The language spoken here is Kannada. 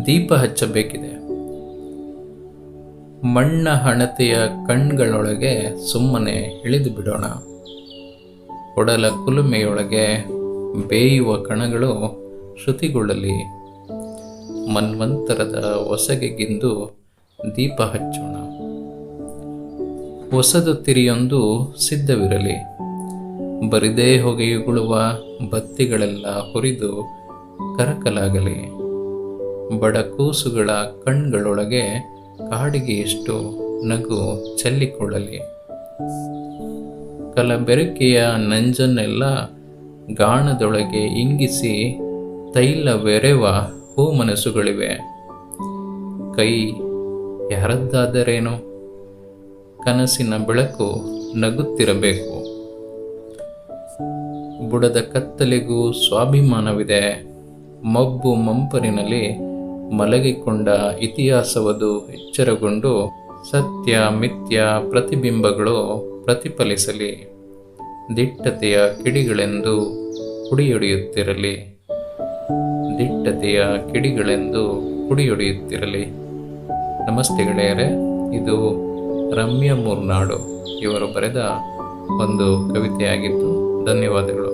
ದೀಪ ಹಚ್ಚಬೇಕಿದೆ. ಮಣ್ಣ ಹಣತೆಯ ಕಣ್ಗಳೊಳಗೆ ಸುಮ್ಮನೆ ಇಳಿದು ಬಿಡೋಣ. ಒಡಲ ಕುಲುಮೆಯೊಳಗೆ ಬೇಯುವ ಕಣಗಳು ಶ್ರುತಿಗೊಳ್ಳಲಿ. ಮನ್ವಂತರದ ಹೊಸಗೆಗಿಂದು ದೀಪ ಹಚ್ಚೋಣ. ಹೊಸದು ತಿರಿಯೊಂದು ಸಿದ್ಧವಿರಲಿ. ಬರಿದೇ ಹೊಗೆಯುಗುಳುವ ಬತ್ತಿಗಳೆಲ್ಲ ಹುರಿದು ಕರಕಲಾಗಲಿ. ಬಡ ಕೂಸುಗಳ ಕಣ್ಗಳೊಳಗೆ ಕಾಡಿಗೆಯಷ್ಟು ನಗು ಚೆಲ್ಲಿಕೊಳ್ಳಲಿ. ಕಲಬೆರಕೆಯ ನಂಜನ್ನೆಲ್ಲ ಗಾಣದೊಳಗೆ ಇಂಗಿಸಿ ತೈಲವೆರೆವ ಹೂಮನಸ್ಸುಗಳಿವೆ. ಕೈ ಯಾರದ್ದಾದರೇನು? ಕನಸಿನ ಬೆಳಕು ನಗುತ್ತಿರಬೇಕು. ಬುಡದ ಕತ್ತಲೆಗೂ ಸ್ವಾಭಿಮಾನವಿದೆ. ಮಬ್ಬು ಮಂಪರಿನಲ್ಲಿ ಮಲಗಿಕೊಂಡ ಇತಿಹಾಸವದು ಎಚ್ಚರಗೊಂಡು ಸತ್ಯ ಮಿಥ್ಯ ಪ್ರತಿಬಿಂಬಗಳು ಪ್ರತಿಫಲಿಸಲಿ. ದಿಟ್ಟತೆಯ ಕಿಡಿಗಳೆಂದು ಕುಡಿಯೊಡೆಯುತ್ತಿರಲಿ. ದಿಟ್ಟತೆಯ ಕಿಡಿಗಳೆಂದು ಕುಡಿಯೊಡೆಯುತ್ತಿರಲಿ. ನಮಸ್ತೆ ಗೆಳೆಯರೇ, ಇದು ರಮ್ಯ ಮೂರ್ನಾಡು ಇವರು ಬರೆದ ಒಂದು ಕವಿತೆಯಾಗಿದ್ದು, ಧನ್ಯವಾದಗಳು.